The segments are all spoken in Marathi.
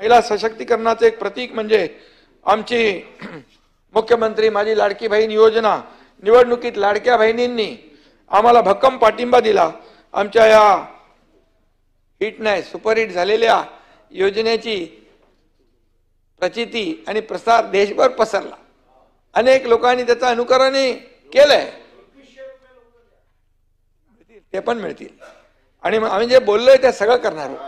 महिला सशक्तीकरणाचे एक प्रतीक म्हणजे आमची मुख्यमंत्री माझी लाडकी बहीण योजना, निवडणुकीत लाडक्या बहिणींनी आम्हाला भक्कम पाठिंबा दिला। आमच्या या हिट नाही सुपरहिट झालेल्या योजनेची प्रचिती आणि प्रसार देशभर पसरला। अनेक लोकांनी त्याचं अनुकरण केलंय, ते पण मिळतील आणि आम्ही जे बोललोय ते सगळं करणार आहोत।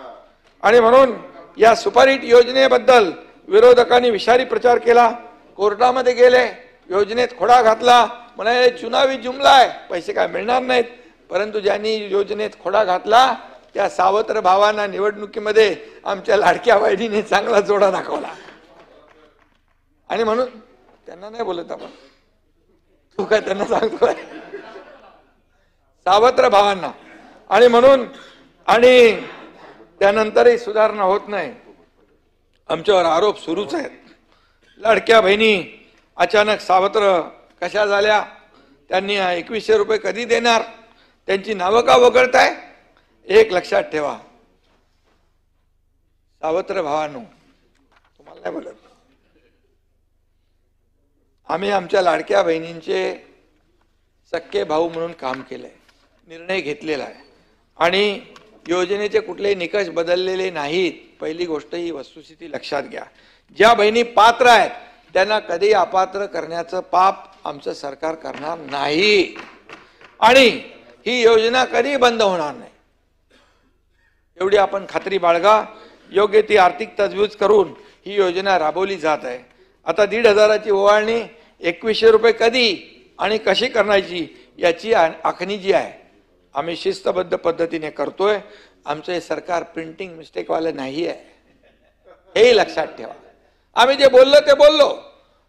आणि म्हणून या सुपरहिट योजनेबद्दल विरोधकांनी विषारी प्रचार केला, कोर्टामध्ये गेले, योजनेत खोडा घातला, म्हणाले चुनावी जुमला आहे, पैसे काय मिळणार नाहीत। परंतु ज्यांनी योजनेत खोडा घातला त्या सावत्र भावांना निवडणुकीमध्ये आमच्या लाडक्या बहिणीने चांगला जोडा दाखवला। आणि म्हणून त्यांना नाही बोलत आपण, तू काय त्यांना सांगतोय, सावत्र भावांना। आणि म्हणून आणि त्यानंतरही सुधारणा होत नाही, आमच्यावर आरोप सुरूच आहेत। लाडक्या बहिणी अचानक सावत्र कशा झाल्या, त्यांनी 2100 रुपये कधी देणार, त्यांची नावं का वगळताय? एक लक्षात ठेवा सावत्र भावांनो, तुम्हाला नाही बोलत, आम्ही आमच्या लाडक्या बहिणींचे सख्खे भाऊ म्हणून काम केलंय, निर्णय घेतलेला आहे आणि योजनेचे कुठलेही निकष बदललेले नाहीत। पहिली गोष्ट ही वस्तुस्थिती लक्षात घ्या, ज्या बहिणी पात्र आहेत त्यांना कधी अपात्र करण्याचं पाप आमचं सरकार करणार नाही आणि ही योजना कधी बंद होणार नाही, एवढी आपण खात्री बाळगा। योग्य ती आर्थिक तजवीज करून ही योजना राबवली जात आहे। आता 1,500ची ओवाळणी 2100 रुपये कधी आणि कशी करायची याची आखणी जी आहे आम्ही शिस्तबद्ध पद्धतीने करतोय। आमचं हे सरकार प्रिंटिंग मिस्टेक वाले नाही आहे, हे लक्षात ठेवा। आम्ही जे बोललो ते बोललो,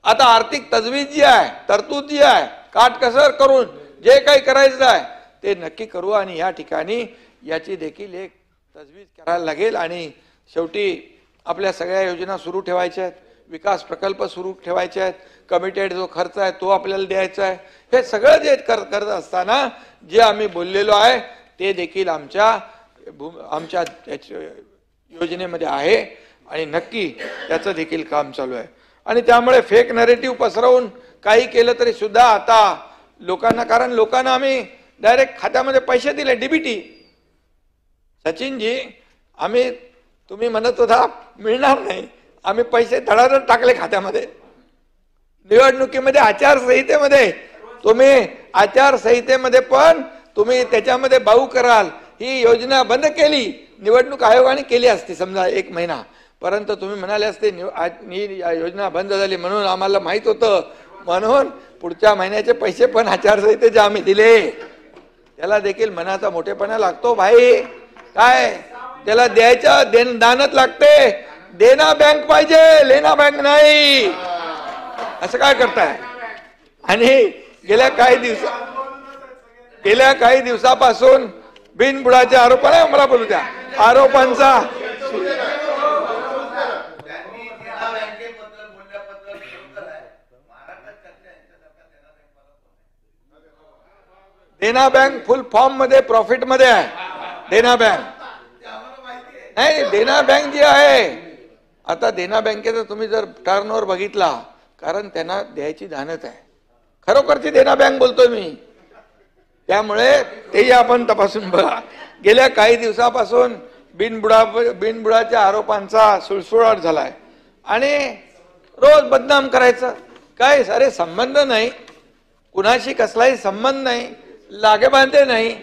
आता आर्थिक तजवीज जी आहे, तरतूद जी आहे, काटकसर करून जे काही करायचं आहे ते नक्की करू आणि या ठिकाणी याची देखील एक तजवीज करायला लागेल। आणि शेवटी आपल्या सगळ्या योजना सुरू ठेवायच्या आहेत, विकास प्रकल्प सुरू ठेवायचे आहेत, कमिटेड जो खर्च आहे तो आपल्याला द्यायचा आहे। हे सगळं जे करत असताना जे आम्ही बोललेलो आहे ते देखील आमच्या योजनेमध्ये आहे आणि नक्की त्याचं देखील काम चालू आहे। आणि त्यामुळे फेक नरेटिव्ह पसरवून काही केलं तरी सुद्धा आता लोकांना, कारण लोकांना आम्ही डायरेक्ट खात्यामध्ये पैसे दिले, डीबीटी। सचिनजी, आम्ही तुम्ही म्हणत होता मिळणार नाही, आम्ही पैसे धडाधड टाकले खात्यामध्ये। निवडणुकीमध्ये आचारसंहितेमध्ये पण तुम्ही त्याच्यामध्ये बाऊ कराल, ही योजना बंद केली, निवडणूक आयोगाने केली असती समजा 1 महिना, परंतु तुम्ही म्हणाले असते ही योजना बंद झाली म्हणून आम्हाला माहित होतं, म्हणून पुढच्या महिन्याचे पैसे पण आचारसंहितेचे आम्ही दिले। त्याला देखील मनाचा मोठेपणा लागतो भाई, काय त्याला द्यायचं दानत लागते, देना बँक पाहिजे, लेना बँक नाही, असं काय करताय? आणि गेल्या काही दिवसापासून बिनबुडाच्या आरोपाला मला बोलू द्या, आरोपांचा देना बँक फुल फॉर्म मध्ये प्रॉफिट मध्ये आहे। देना बँक नाही, देना बँक जी आहे आता देना बँकेचा तुम्ही जर टर्नओव्हर बघितला, कारण त्यांना द्यायची दानत आहे, खरोखरची देना बँक बोलतोय मी, त्यामुळे तेही आपण तपासून बघा। गेल्या काही दिवसापासून बिनबुडाच्या आरोपांचा सुळसुळाट झालाय आणि रोज बदनाम करायचं, काय सारे संबंध नाही, कुणाशी कसलाही संबंध नाही, लागेबांधे नाही,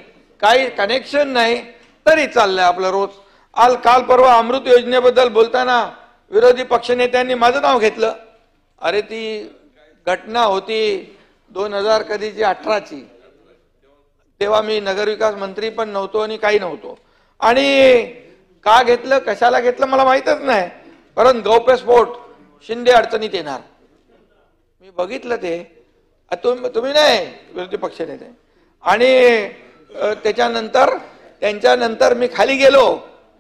काही कनेक्शन नाही, तरी चाललंय आपलं रोज। काल परवा अमृत योजनेबद्दल बोलताना विरोधी पक्षनेत्यांनी माझं नाव घेतलं। अरे ती घटना होती 2018ची, तेव्हा मी नगरविकास मंत्री पण नव्हतो आणि काही नव्हतो, आणि का घेतलं कशाला घेतलं मला माहितच नाही, परंतु गौप्यस्फोट शिंदे अडचणीत येणार मी बघितलं ते, तुम्ही नाही विरोधी पक्षनेते। आणि त्यांच्यानंतर मी खाली गेलो,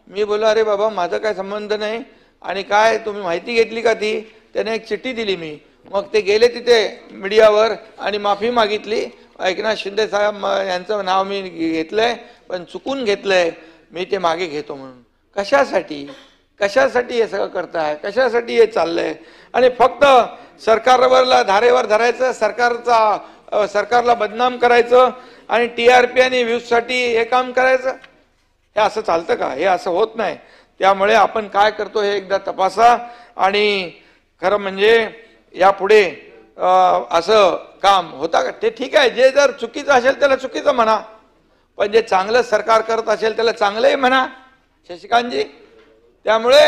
मी बोललो अरे बाबा माझा काय संबंध नाही, आणि काय तुम्ही माहिती घेतली का ती? त्याने एक चिठ्ठी दिली मी, मग ते गेले तिथे मीडियावर आणि माफी मागितली, एकनाथ शिंदे साहेब यांचं नाव मी घेतलंय पण चुकून घेतलंय, मी ते मागे घेतो म्हणून। कशासाठी? कशासाठी हे सगळं करताय, कशासाठी हे चाललंय? आणि फक्त सरकारवरला धारेवर धरायचं, सरकारला बदनाम करायचं आणि TRP आणि व्ह्यूजसाठी हे काम करायचं, हे असं चालतं का? हे असं होत नाही. त्यामुळे आपण काय करतो हे एकदा तपासा. आणि खरं म्हणजे यापुढे असं काम होता का ते ठीक आहे, जे जर चुकीचं असेल त्याला चुकीचं म्हणा, पण जे चांगलं सरकार करत असेल त्याला चांगलंही म्हणा शशिकांतजी. त्यामुळे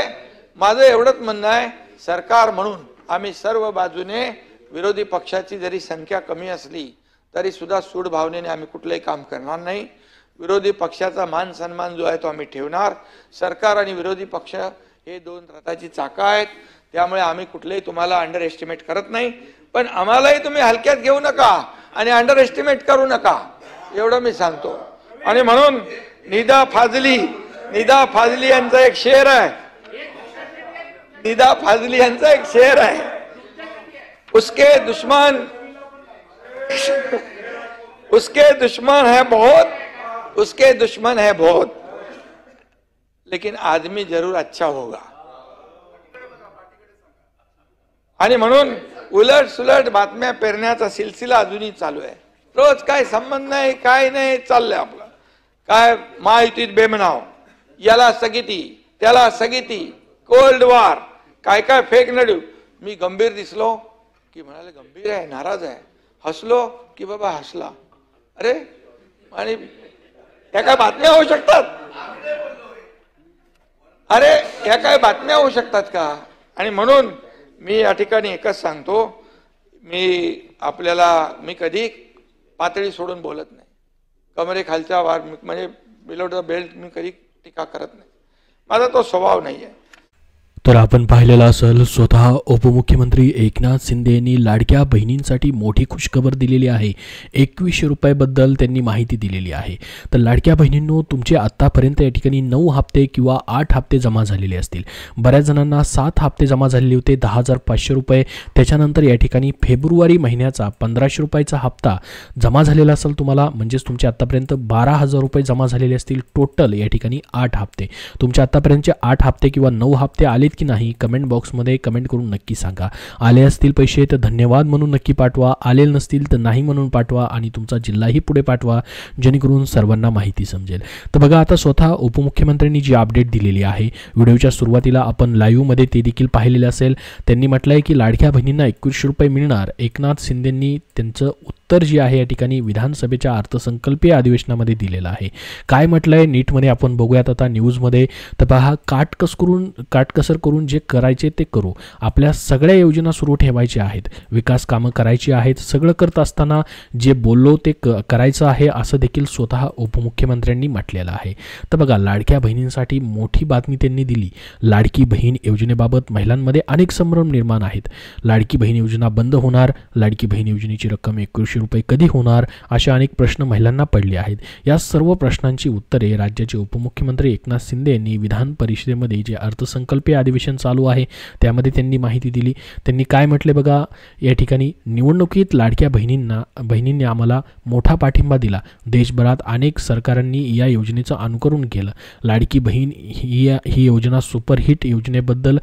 माझं एवढंच म्हणणं आहे, सरकार म्हणून आम्ही सर्व बाजूने, विरोधी पक्षाची जरी संख्या कमी असली तरी सुद्धा सूड भावनेने आम्ही कुठलंही काम करणार नाही. विरोधी पक्षाचा मान सन्मान जो आहे तो आम्ही ठेवणार. सरकार आणि विरोधी पक्ष हे दोन रथाची चाकं आहेत, त्यामुळे आम्ही कुठलेही तुम्हाला अंडर एस्टिमेट करत नाही, पण आम्हालाही तुम्ही हलक्यात घेऊ नका आणि अंडर एस्टिमेट करू नका, एवढं मी सांगतो. आणि म्हणून निदा फाजली यांचा एक शेर आहे, निदा फाजली यांचा एक शेर आहे, उसके दुश्मन है बहुत, लेकिन आदमी जरूर अच्छा होगा. आणि म्हणून उलट सुलट बातम्या पेरण्याचा सिलसिला अजूनही चालू आहे. रोज काय संबंध नाही, काय नाही, चाललंय आपलं. काय महायुतीत बेमनाव, याला स्थगिती, त्याला स्थगिती, कोल्ड वॉर, काय काय फेक नडू. मी गंभीर दिसलो की म्हणाले गंभीर आहे, नाराज आहे, हसलो की बाबा हसला. अरे, आणि ह्या काय बातम्या होऊ शकतात? अरे, ह्या काय बातम्या होऊ शकतात का? आणि म्हणून मी या ठिकाणी एकच सांगतो, मी कधी पातळी सोडून बोलत नाही. कमरेखालच्या वार म्हणजे बिलो द बेल्ट मी कधी टीका करत नाही, माझा तो स्वभाव नाही आहे. तर आपण पाहिलेलं असेल, स्वतः उपमुख्यमंत्री एकनाथ शिंदे यांनी लाडक्या बहिणींसाठी मोठी खुशखबर दिलेली आहे. 2100 रुपयाबद्दल त्यांनी माहिती दिलेली आहे. तर लाडक्या बहिणींनो, तुमचे आत्तापर्यंत या ठिकाणी 9 हप्ते किंवा 8 हप्ते जमा झालेले असतील. बऱ्याच जणांना 7 हप्ते जमा झालेले होते, 10,500 रुपये. त्याच्यानंतर या ठिकाणी फेब्रुवारी महिन्याचा 1500 रुपयाचा हप्ता जमा झालेला असेल तुम्हाला, म्हणजेच तुमचे आत्तापर्यंत 12,000 रुपये जमा झालेले असतील. टोटल या ठिकाणी 8 हप्ते. तुमच्या आत्तापर्यंतचे 8 हप्ते किंवा 9 हप्ते आलेत की नाही, कमेंट बॉक्समध्ये कमेंट करून नक्की सांगा. आले असतील पैसे तर धन्यवाद म्हणून नक्की पाठवा, आलेले नसतील तर नाही म्हणून पाठवा आणि तुमचा जिल्हाही पुढे पाठवा, जेणेकरून सर्वांना माहिती समजेल. तर बघा, आता स्वतः उपमुख्यमंत्र्यांनी जी अपडेट दिलेली आहे, व्हिडिओच्या सुरुवातीला आपण लाईव्हमध्ये ते देखील पाहिलेले असेल. त्यांनी म्हटलं आहे की लाडक्या बहिणींना 2100 रुपये मिळणार. एकनाथ शिंदेंनी त्यांचं उत्तर जे आहे या ठिकाणी विधानसभेच्या अर्थसंकल्पीय अधिवेशनामध्ये दिलेलं आहे. काय म्हटलं आहे नीटमध्ये आपण बघूयात आता न्यूजमध्ये. तर पहा, काटकसर करून जे करायचे ते करू. आपल्या सगळ्या योजना सुरू ठेवायच्या आहेत, विकास कामं करायची आहेत. सगळं करत असताना जे बोललो ते करायचं आहे, असं देखील स्वतः उपमुख्यमंत्र्यांनी म्हटलेलं आहे. तर बघा, लाडक्या बहिणींसाठी मोठी बातमी त्यांनी दिली. लाडकी बहीण योजनेबाबत महिलांमध्ये अनेक संभ्रम निर्माण आहेत. लाडकी बहीण योजना बंद होणार, लाडकी बहीण योजनेची रक्कम 2100 रुपये कधी होणार, अशा अनेक प्रश्न महिलांना पडले आहेत. या सर्व प्रश्नांची उत्तरे राज्याचे उपमुख्यमंत्री एकनाथ शिंदे यांनी विधान परिषदेमध्ये जे अर्थसंकल्पीय अधिवेशन चालू आहे त्यामध्ये त्यांनी माहिती दिली. त्यांनी काय म्हटले बघा, या ठिकाणी निवडणुकीत लाडक्या बहिणींनी आम्हाला मोठा पाठिंबा दिला. देशभरात अनेक सरकारांनी या योजनेचं अनुकरण केलं. लाडकी बहीण ही योजना सुपरहिट योजनेबद्दल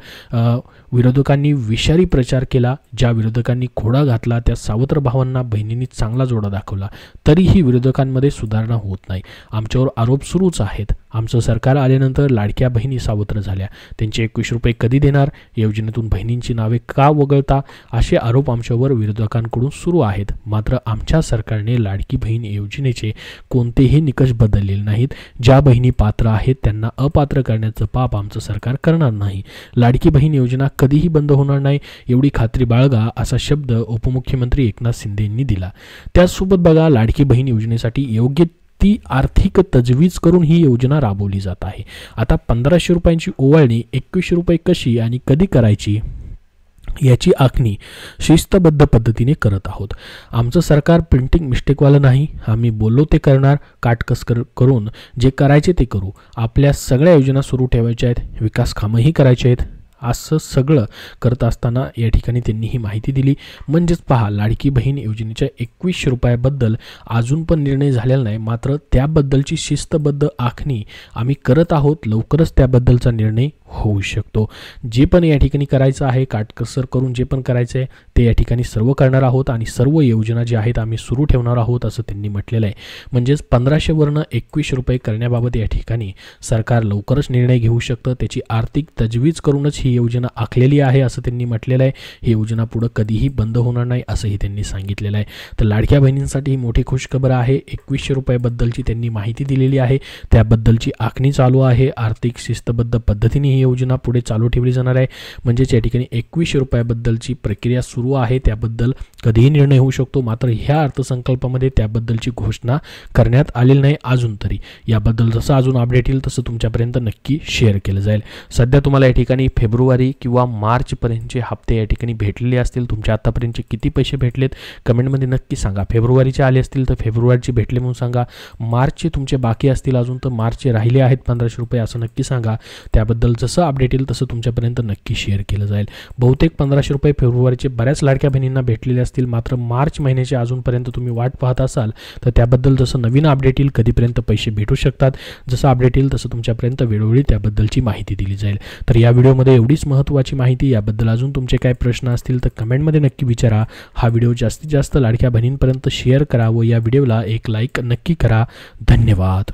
विरोधकांनी विषारी प्रचार केला. ज्या विरोधकांनी खोडा घातला त्या सावत्र भावांना बहिणींनी चांगला जोडा दाखवला, तरीही विरोधकांमध्ये सुधारणा होत नाही. आमच्यावर आरोप सुरूच आहेत. आमचं सरकार आल्यानंतर लाडक्या बहिणी सावत्र झाल्या. त्यांचे 2100 रुपये कधी देणार, योजनेतून बहिणींची नावे का वगळता, असे आरोप आमच्यावर विरोधकांकडून सुरू आहेत. मात्र आमच्या सरकारने लाडकी बहीण योजनेचे कोणतेही निकष बदललेले नाहीत. ज्या बहिणी पात्र आहेत त्यांना अपात्र करण्याचं पाप आमचं सरकार करणार नाही. लाडकी बहीण योजना कधीही बंद होणार नाही, एवढी खात्री बाळगा, असा शब्द उपमुख्यमंत्री एकनाथ शिंदे यांनी दिला. त्याचसोबत बघा, लाडकी बहीण योजनेसाठी योग्य ती आर्थिक तजवीज करून ही योजना राबवली जात आहे. आता 1500 रुपयांची ओवाळणी 2100 रुपये कशी आणि कधी करायची याची आखणी शिस्तबद्ध पद्धतीने करत आहोत. आमचं सरकार प्रिंटिंग मिस्टेकवालं नाही. आम्ही बोललो ते करणार. काटकसर करून जे करायचे ते करू. आपल्या सगळ्या योजना सुरू ठेवायच्या आहेत, विकास कामंही करायचे आहेत. असं सगळं करत असताना या ठिकाणी त्यांनी ही माहिती दिली. म्हणजेच पहा, लाडकी बहीण योजनेच्या 2100 रुपयाबद्दल अजून पण निर्णय झालेला नाही, मात्र त्याबद्दलची शिस्तबद्ध आखणी आम्ही करत आहोत. लवकरच त्याबद्दलचा निर्णय होऊ शकतो. जे पण या ठिकाणी करायचं आहे, काटकसर करून जे पण करायचं आहे ते या ठिकाणी सर्व करणार आहोत आणि सर्व योजना ज्या आहेत आम्ही सुरू ठेवणार आहोत असं त्यांनी म्हटलेलं आहे. म्हणजेच 1500 वरनं 2100 रुपये करण्याबाबत या ठिकाणी सरकार लवकरच निर्णय घेऊ शकतं. त्याची आर्थिक तजवीज करूनच ही योजना आखलेली आहे असं त्यांनी म्हटलेलं आहे. ही योजना पुढं कधीही बंद होणार नाही असंही त्यांनी सांगितलेलं आहे. तर लाडक्या बहिणींसाठी ही मोठी खुशखबर आहे. 2100 रुपयाबद्दलची त्यांनी माहिती दिलेली आहे, त्याबद्दलची आखणी चालू आहे. आर्थिक शिस्तबद्ध पद्धतीने ही योजना पुढे चालू ठेवली जाणार आहे. म्हणजेच या ठिकाणी 2100 रुपयाबद्दलची प्रक्रिया सुरू आहे, त्याबद्दल कधीही निर्णय होऊ शकतो. मात्र ह्या अर्थसंकल्पामध्ये त्याबद्दलची घोषणा करण्यात आलेली नाही अजून तरी. याबद्दल जसं अजून अपडेट येईल तसं तुमच्यापर्यंत नक्की शेअर केलं जाईल. सध्या तुम्हाला या ठिकाणी फेब्रुवारी किंवा मार्चपर्यंतचे हप्ते या ठिकाणी भेटलेले असतील. तुमच्या आतापर्यंतचे किती पैसे भेटलेत कमेंटमध्ये नक्की सांगा. फेब्रुवारीचे आले असतील तर फेब्रुवारीचे भेटले म्हणून सांगा. मार्चचे तुमचे बाकी असतील अजून तर मार्चचे राहिले आहेत 1500 रुपये असं नक्की सांगा. त्याबद्दल जसं अपडेट येईल तसं तुमच्यापर्यंत नक्की शेअर केलं जाईल. बहुतेक 1500 रुपये फेब्रुवारीचे बऱ्याच लाडक्या बहिणींना भेटलेले असतील, मात्र मार्च महिन्याचे अजूनपर्यंत तुम्ही वाट पाहत असाल तर त्याबद्दल जसं नवीन अपडेट येईल कधीपर्यंत पैसे भेटू शकतात, जसं अपडेट येईल तसं तुमच्यापर्यंत वेळोवेळी त्याबद्दलची माहिती दिली जाईल. तर या व्हिडिओमध्ये एवढीच महत्त्वाची माहिती. याबद्दल अजून तुमचे काय प्रश्न असतील तर कमेंटमध्ये नक्की विचारा. हा व्हिडिओ जास्तीत जास्त लाडक्या बहिणींपर्यंत शेअर करा व या व्हिडिओला एक लाईक नक्की करा. धन्यवाद.